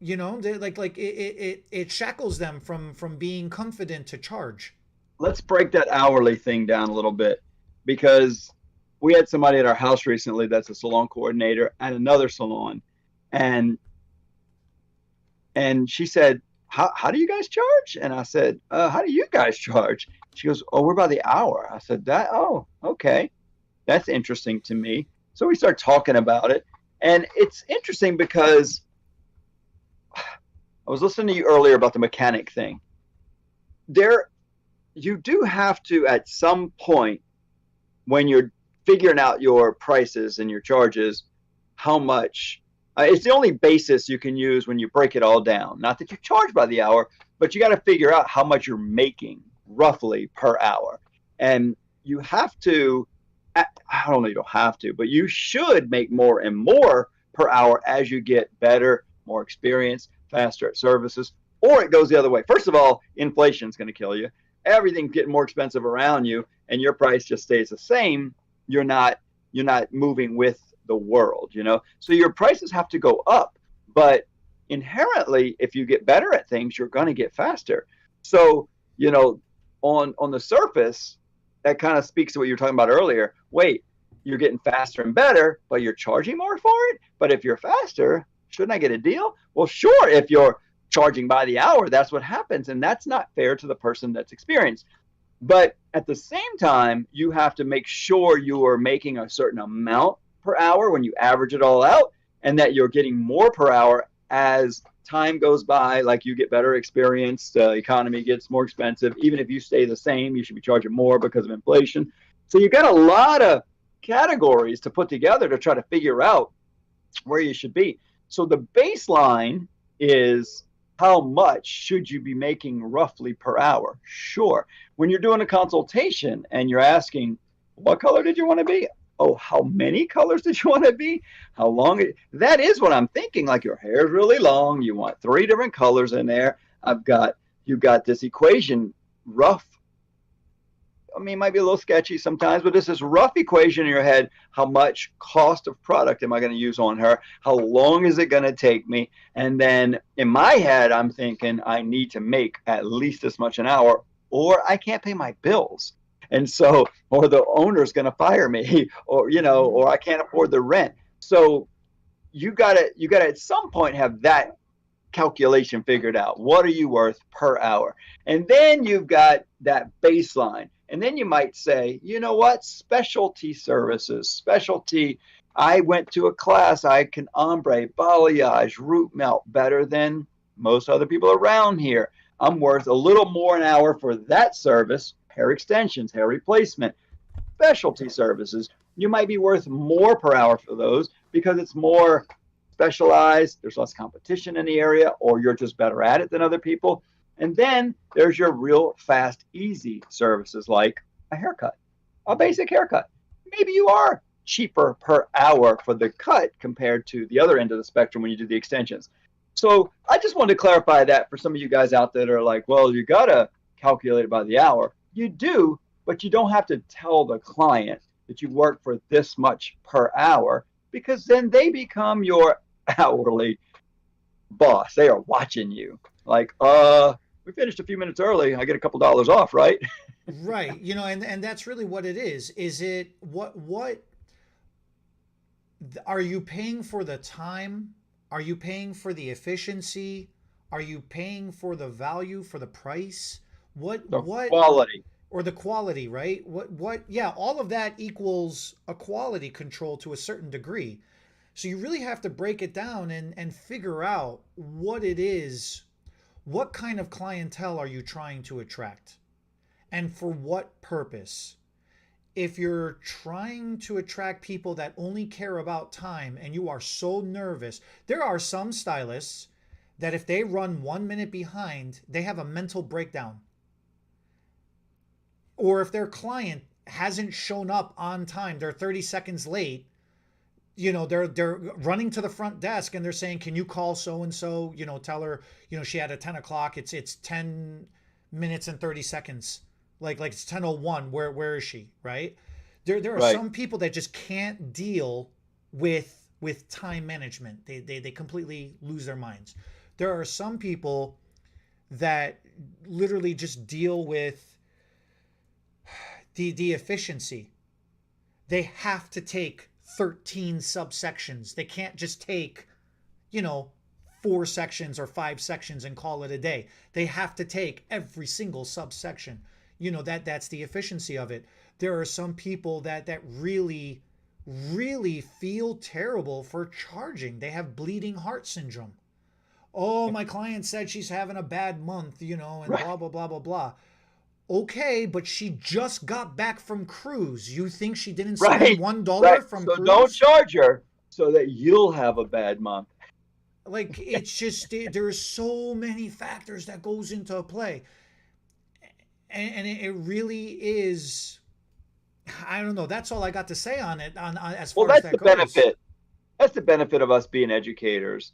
Speaker 1: You know, like it shackles them from being confident to charge.
Speaker 2: Let's break that hourly thing down a little bit because we had somebody at our house recently that's a salon coordinator at another salon, and she said, how do you guys charge? And I said, how do you guys charge? She goes, oh, we're by the hour. I said, that, oh, okay, that's interesting to me. So we start talking about it, and it's interesting because I was listening to you earlier about the mechanic thing. There, you do have to at some point when you're figuring out your prices and your charges, how much. It's the only basis you can use when you break it all down. Not that you charge by the hour, but you got to figure out how much you're making roughly per hour. And you have to, I don't know, you don't have to, but you should make more and more per hour as you get better more experience, faster at services, or it goes the other way. First of all, inflation is going to kill you. Everything's getting more expensive around you, and your price just stays the same. You're not moving with the world, you know. So your prices have to go up, but inherently, if you get better at things, you're going to get faster. So, you know, on the surface, that kind of speaks to what you were talking about earlier. Wait, you're getting faster and better, but you're charging more for it. But if you're faster, shouldn't I get a deal? Well, sure. If you're charging by the hour, that's what happens, and that's not fair to the person that's experienced. But at the same time, you have to make sure you are making a certain amount per hour when you average it all out, and that you're getting more per hour as time goes by. Like, you get better experience, the economy gets more expensive. Even if you stay the same, you should be charging more because of inflation. So you got a lot of categories to put together to try to figure out where you should be. So the baseline is, how much should you be making roughly per hour? Sure. When you're doing a consultation and you're asking, what color did you want to be? Oh, how many colors did you want to be? How long? That is what I'm thinking. Like, your hair is really long. You want 3 different colors in there. You've got this equation, rough. I mean, it might be a little sketchy sometimes, but this is rough equation in your head. How much cost of product am I going to use on her? How long is it going to take me? And then in my head, I'm thinking I need to make at least this much an hour, or I can't pay my bills. And so, or the owner's going to fire me, or, you know, or I can't afford the rent. So you got to at some point have that calculation figured out. What are you worth per hour? And then you've got that baseline. And then you might say, you know what, specialty services, specialty. I went to a class, I can ombre, balayage, root melt better than most other people around here. I'm worth a little more an hour for that service. Hair extensions, hair replacement, specialty services. You might be worth more per hour for those because it's more specialized, there's less competition in the area, or you're just better at it than other people. And then there's your real fast, easy services like a haircut, a basic haircut. Maybe you are cheaper per hour for the cut compared to the other end of the spectrum when you do the extensions. So I just wanted to clarify that for some of you guys out there that are like, well, you got to calculate it by the hour. You do, but you don't have to tell the client that you work for this much per hour, because then they become your hourly boss. They are watching you. Like, we finished a few minutes early. I get a couple dollars off, right?
Speaker 1: Right. You know, and that's really what it is. Is it what are you paying for the time? Are you paying for the efficiency? Are you paying for the value, for the price? What
Speaker 2: Quality.
Speaker 1: or the quality, right? Yeah, all of that equals a quality control to a certain degree. So you really have to break it down and figure out what it is. What kind of clientele are you trying to attract? And for what purpose? If you're trying to attract people that only care about time and you are so nervous, there are some stylists that if they run 1 minute behind, they have a mental breakdown. Or if their client hasn't shown up on time, they're 30 seconds late, you know, they're running to the front desk and they're saying, can you call so and so, you know, tell her, you know, she had a 10 o'clock, it's 10 minutes and 30 seconds, like it's 10:01, where is she, right? There are
Speaker 2: Right.
Speaker 1: some people that just can't deal with time management. They completely lose their minds. There are some people that literally just deal with the efficiency. They have to take 13 subsections. They can't just take, you know, 4 sections or 5 sections and call it a day. They have to take every single subsection. You know, that's the efficiency of it. There are some people that really feel terrible for charging. They have bleeding heart syndrome. Oh, my client said she's having a bad month, you know, and
Speaker 2: Right.
Speaker 1: blah blah blah blah blah. Okay, but she just got back from cruise. You think she didn't spend
Speaker 2: Right.
Speaker 1: $1
Speaker 2: Right.
Speaker 1: from
Speaker 2: So don't
Speaker 1: cruise?
Speaker 2: charge her so that you'll have a bad month.
Speaker 1: Like, it's just there's so many factors that goes into play, and it really is. I don't know. That's all I got to say on it. On as
Speaker 2: Well,
Speaker 1: far as
Speaker 2: that's
Speaker 1: that
Speaker 2: the
Speaker 1: goes.
Speaker 2: benefit. That's the benefit of us being educators.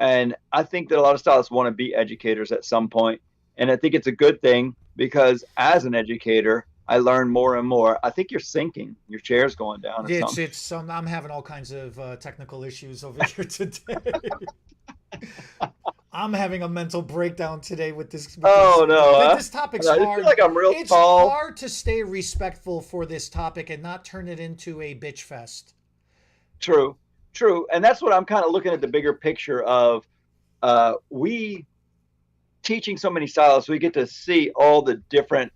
Speaker 2: And I think that a lot of stylists want to be educators at some point. And I think it's a good thing because as an educator, I learn more and more. I think you're sinking. Your chair's going down or something.
Speaker 1: It's I'm having all kinds of technical issues over here today. I'm having a mental breakdown today with this
Speaker 2: Oh no,
Speaker 1: this topic's
Speaker 2: I just feel
Speaker 1: hard.
Speaker 2: like I'm real
Speaker 1: It's
Speaker 2: tall.
Speaker 1: hard to stay respectful for this topic and not turn it into a bitch fest.
Speaker 2: True, true. And that's what I'm kind of looking at the bigger picture of we teaching so many stylists, we get to see all the different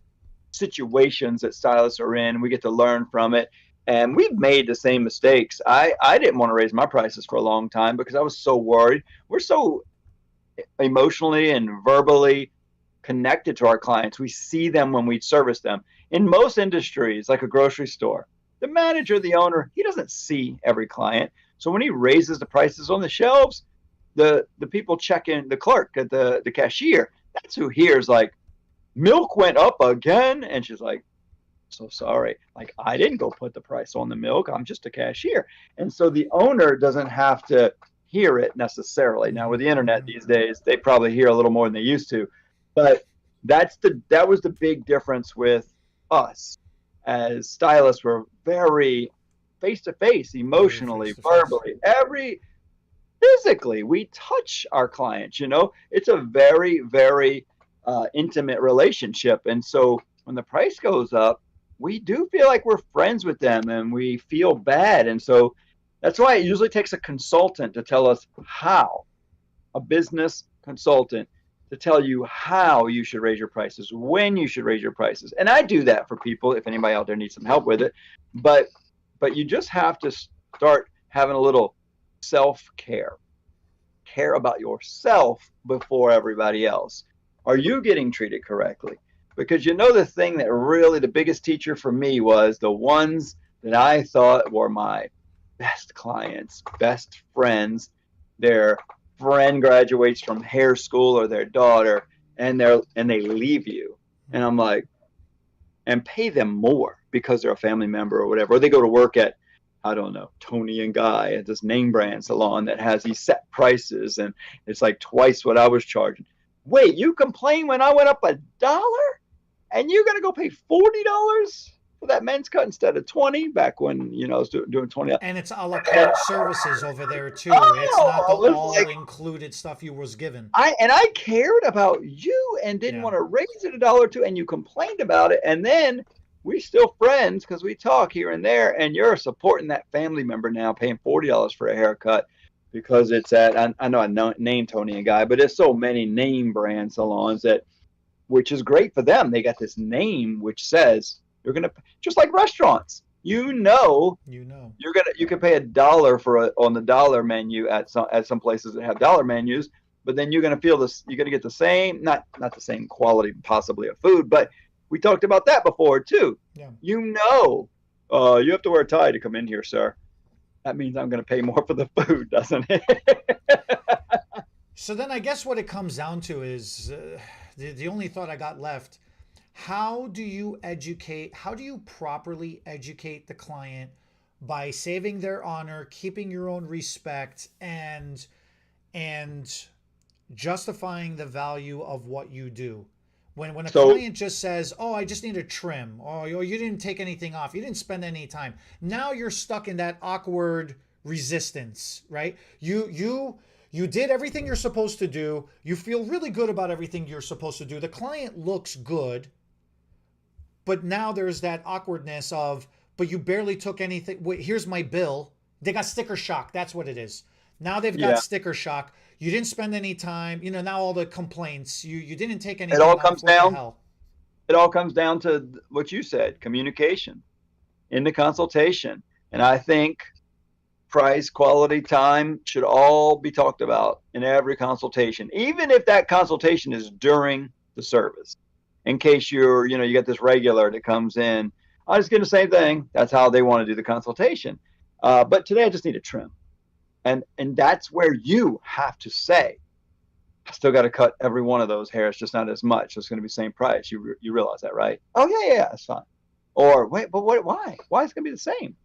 Speaker 2: situations that stylists are in. We get to learn from it. And we've made the same mistakes. I didn't want to raise my prices for a long time because I was so worried. We're so emotionally and verbally connected to our clients. We see them when we service them. In most industries, like a grocery store, the manager, the owner, he doesn't see every client. So when he raises the prices on the shelves, the people checking, the clerk at the cashier, that's who hears like, milk went up again. And she's like, so sorry. Like, I didn't go put the price on the milk. I'm just a cashier. And so the owner doesn't have to hear it necessarily. Now with the internet these days, they probably hear a little more than they used to. But that was the big difference with us as stylists. We're very face to face, emotionally, verbally, every physically. We touch our clients. It's a very, very intimate relationship. And so when the price goes up, we do feel like we're friends with them and we feel bad. And so that's why it usually takes a consultant to tell us how, a business consultant to tell you how you should raise your prices, when you should raise your prices. And I do that for people if anybody out there needs some help with it. But you just have to start having a little self-care. Care about yourself before everybody else. Are you getting treated correctly? Because the thing that really the biggest teacher for me was the ones that I thought were my best clients, best friends. Their friend graduates from hair school or their daughter, and they leave you. And I'm like, and pay them more because they're a family member or whatever. Or they go to work at, I don't know, Tony and Guy at this name brand salon that has these set prices and it's like twice what I was charging. Wait, you complain when I went up $1 and you're going to go pay $40 for that men's cut instead of 20 back when, I was doing 20.
Speaker 1: And it's a la carte services over there too. It's not the all included stuff you was given.
Speaker 2: I cared about you and didn't want to raise it $1 or $2, and you complained about it. And then we still friends because we talk here and there, and you're supporting that family member now, paying $40 for a haircut because it's at, I know I named Tony and Guy, but there's so many name brand salons which is great for them. They got this name which says you're gonna, just like restaurants. You can pay $1 on the dollar menu at some places that have dollar menus, but then you're gonna feel this. You're gonna get the same, not the same quality possibly of food, but we talked about that before too.
Speaker 1: Yeah.
Speaker 2: You have to wear a tie to come in here, sir. That means I'm gonna pay more for the food, doesn't it?
Speaker 1: So then I guess what it comes down to is the only thought I got left. How do you properly educate the client by saving their honor, keeping your own respect, and justifying the value of what you do? When a client just says, "Oh, I just need a trim," or "You didn't take anything off, you didn't spend any time," now you're stuck in that awkward resistance, right? You did everything you're supposed to do. You feel really good about everything you're supposed to do. The client looks good. But now there's that awkwardness of, but you barely took anything. Wait, here's my bill. They got sticker shock. That's what it is. Now they've got sticker shock. You didn't spend any time. Now all the complaints. You didn't take anything.
Speaker 2: It all comes down. It all comes down to what you said: communication in the consultation. And I think price, quality, time should all be talked about in every consultation, even if that consultation is during the service. In case you got this regular that comes in, I just get the same thing. That's how they want to do the consultation. But today I just need a trim. And that's where you have to say, I still got to cut every one of those hairs, just not as much. So it's going to be the same price. You realize that, right? Oh, yeah, that's fine. Or wait, but why? Why is it going to be the same?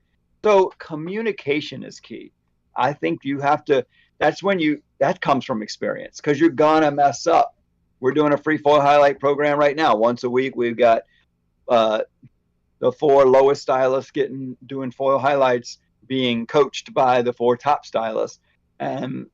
Speaker 2: So communication is key. I think you have to, that's when that comes from experience, because you're gonna mess up. We're doing a free foil highlight program right now. Once a week, we've got the 4 lowest stylists doing foil highlights, being coached by the 4 top stylists. And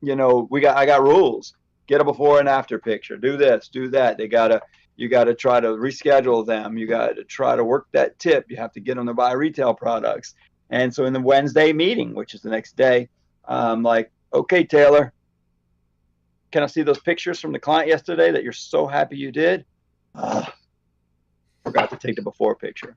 Speaker 2: I got rules. Get a before and after picture. Do this, do that. You got to try to reschedule them. You got to try to work that tip. You have to get them to buy retail products. And so in the Wednesday meeting, which is the next day, I'm like, okay, Taylor, can I see those pictures from the client yesterday that you're so happy you did? Forgot to take the before picture.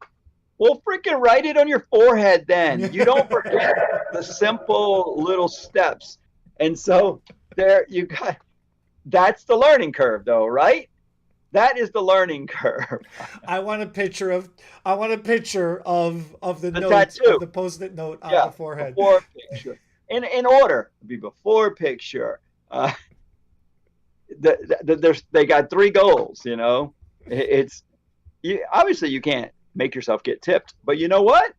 Speaker 2: Well, freaking write it on your forehead then. You don't forget the simple little steps. And so that's the learning curve though, right? That is the learning curve.
Speaker 1: I want a picture of the note,
Speaker 2: tattoo.
Speaker 1: of the Post-it note on the forehead.
Speaker 2: Before picture. In order, be before picture. They got 3 goals, obviously you can't make yourself get tipped, but you know what?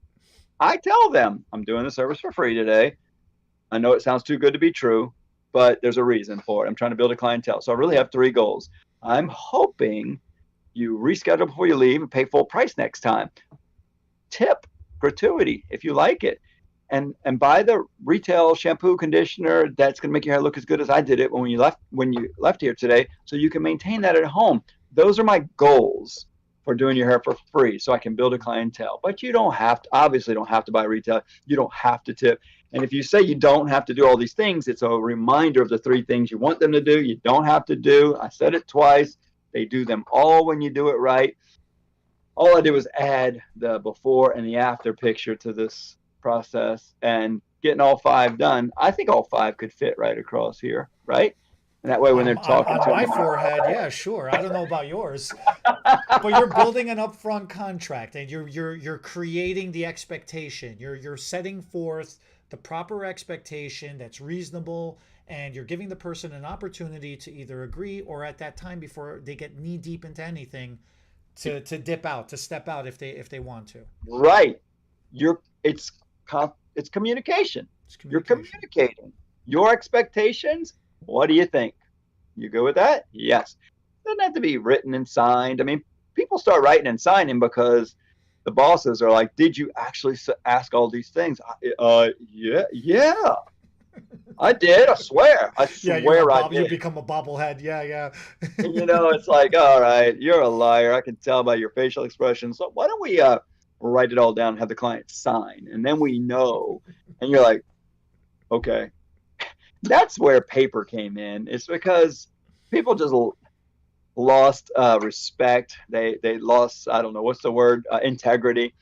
Speaker 2: I tell them I'm doing the service for free today. I know it sounds too good to be true, but there's a reason for it. I'm trying to build a clientele. So I really have 3 goals. I'm hoping you reschedule before you leave and pay full price next time. Tip, gratuity, if you like it. And buy the retail shampoo, conditioner that's going to make your hair look as good as I did it when you left here today, so you can maintain that at home. Those are my goals for doing your hair for free, so I can build a clientele. But you obviously don't have to buy retail. You don't have to tip. And if you say you don't have to do all these things, it's a reminder of the 3 things you want them to do. You don't have to do. I said it twice. They do them all when you do it right. All I did was add the before and the after picture to this process, and getting all 5 done. I think all 5 could fit right across here, right? And that way when they're talking
Speaker 1: on my forehead, yeah, sure. I don't know about yours, but you're building an upfront contract, and you're creating the expectation. You're setting forth the proper expectation that's reasonable, and you're giving the person an opportunity to either agree, or at that time before they get knee deep into anything, to dip out, to step out if they want to.
Speaker 2: Right. It's communication. You're communicating your expectations. What do you think? You go with that? Yes. It doesn't have to be written and signed. I mean, people start writing and signing because the bosses are like, did you actually ask all these things? Yeah. I did. I swear. I swear I did.
Speaker 1: You become a bobblehead. Yeah.
Speaker 2: And, it's like, all right, you're a liar. I can tell by your facial expression. So why don't we write it all down and have the client sign, and then we know. And you're like, okay. That's where paper came in. It's because people just lost respect. They lost, I don't know, what's the word, integrity.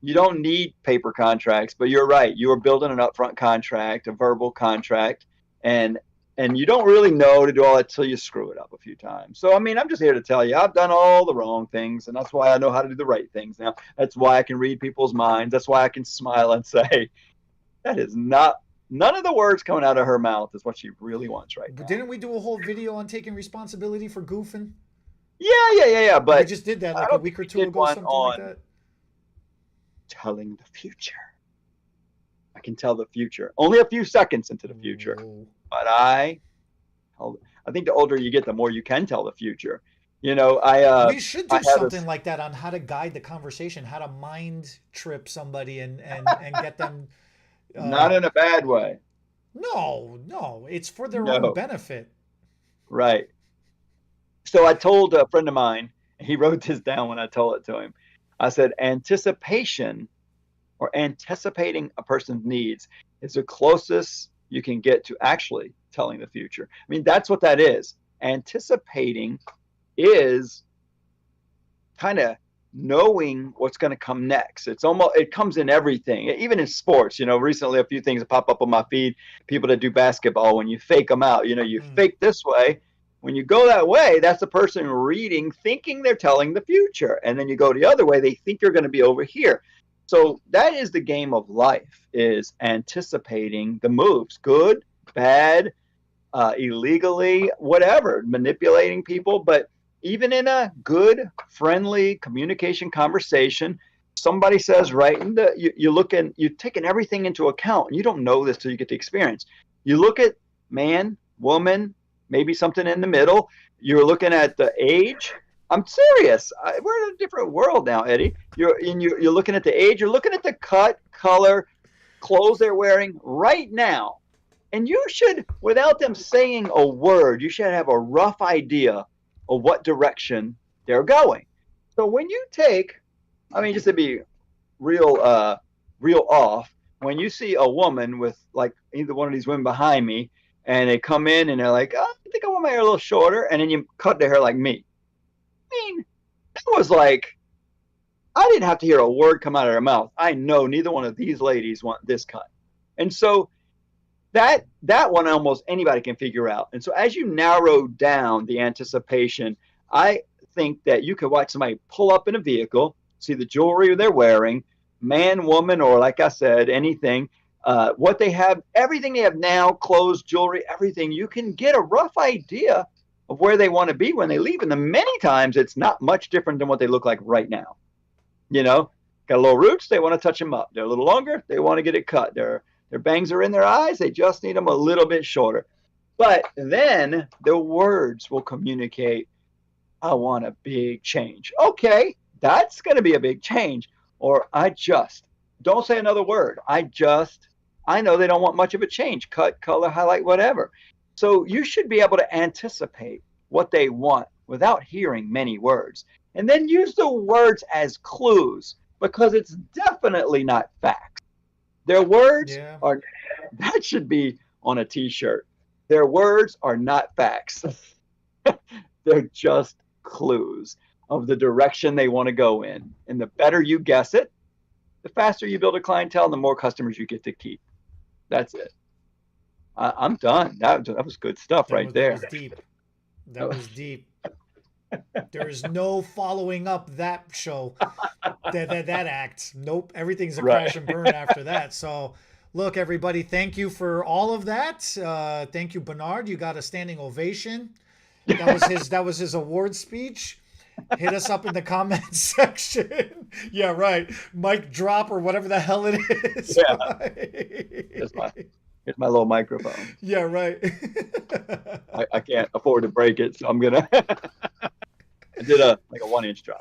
Speaker 2: You don't need paper contracts, but you're right. You are building an upfront contract, a verbal contract, and you don't really know to do all that till you screw it up a few times. So, I mean, I'm just here to tell you, I've done all the wrong things, and that's why I know how to do the right things now. That's why I can read people's minds. That's why I can smile and say, that is not, none of the words coming out of her mouth is what she really wants right now.
Speaker 1: But didn't we do a whole video on taking responsibility for goofing?
Speaker 2: Yeah. But
Speaker 1: we just did that like a week or 2 ago, something like that.
Speaker 2: Telling the future. I can tell the future. Only a few seconds into the future.
Speaker 1: Ooh.
Speaker 2: But I think the older you get, the more you can tell the future.
Speaker 1: We should do something like that on how to guide the conversation, how to mind trip somebody and get them.
Speaker 2: Not in a bad way.
Speaker 1: No, it's for their own benefit.
Speaker 2: Right. So I told a friend of mine, he wrote this down when I told it to him. I said, anticipation, or anticipating a person's needs, is the closest you can get to actually telling the future. I mean, that's what that is. Anticipating is kind of knowing what's going to come next. It comes in everything, even in sports. Recently a few things that pop up on my feed, people that do basketball, when you fake them out, you fake this way. When you go that way, that's the person reading, thinking they're telling the future. And then you go the other way, they think you're going to be over here. So that is the game of life, is anticipating the moves, good, bad, illegally, whatever, manipulating people. But even in a good, friendly communication conversation, somebody says, right, and you're taking everything into account, and you don't know this till you get the experience. You look at man woman, maybe something in the middle. You're looking at the age. I'm serious. We're in a different world now, Eddie. You're looking at the age. You're looking at the cut, color, clothes they're wearing right now. And you should, without them saying a word, you should have a rough idea of what direction they're going. So when you take, I mean, just to be real, real off, when you see a woman with like either one of these women behind me, and they come in and they're like, oh, I think I want my hair a little shorter, and then you cut their hair like me. I mean, that was like, I didn't have to hear a word come out of their mouth. I know neither one of these ladies want this cut. And so that one almost anybody can figure out. And so as you narrow down the anticipation, I think that you could watch somebody pull up in a vehicle, see the jewelry they're wearing, man, woman, or like I said, anything, what they have, everything they have now, clothes, jewelry, everything. You can get a rough idea of where they want to be when they leave. And then many times it's not much different than what they look like right now. You know, got a little roots, they want to touch them up. They're a little longer, they want to get it cut. Their bangs are in their eyes, they just need them a little bit shorter. But then the words will communicate, I want a big change. Okay, that's going to be a big change. Or don't say another word. I know they don't want much of a change. Cut, color, highlight, whatever. So you should be able to anticipate what they want without hearing many words. And then use the words as clues because it's definitely not facts. Their words
Speaker 1: Yeah.
Speaker 2: are, that should be on a t shirt. Their words are not facts. They're just clues of the direction they want to go in. And the better you guess it, the faster you build a clientele and the more customers you get to keep. That's it. I'm done. That was good stuff right
Speaker 1: That
Speaker 2: there.
Speaker 1: was deep. That was deep. There is no following up that show, that act. Nope, everything's a
Speaker 2: Right.
Speaker 1: crash and burn after that. So, look, everybody, thank you for all of that. Thank you, Bernard. You got a standing ovation. That was his award speech. Hit us up in the comments section. Yeah, right. Mic drop or whatever the hell it is.
Speaker 2: Yeah.
Speaker 1: Right?
Speaker 2: Here's my little microphone.
Speaker 1: Yeah, right.
Speaker 2: I can't afford to break it, so I'm gonna. I did a 1-inch drop.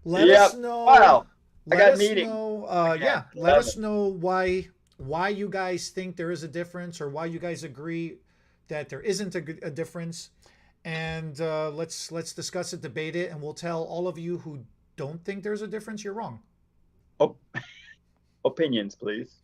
Speaker 1: Let
Speaker 2: Yep.
Speaker 1: us know.
Speaker 2: Wow. I
Speaker 1: Let
Speaker 2: got
Speaker 1: us
Speaker 2: meeting.
Speaker 1: know.
Speaker 2: Okay.
Speaker 1: Yeah, let us know why you guys think there is a difference, or why you guys agree that there isn't a difference, and let's discuss it, debate it, and we'll tell all of you who don't think there's a difference you're wrong.
Speaker 2: Oh, opinions, please.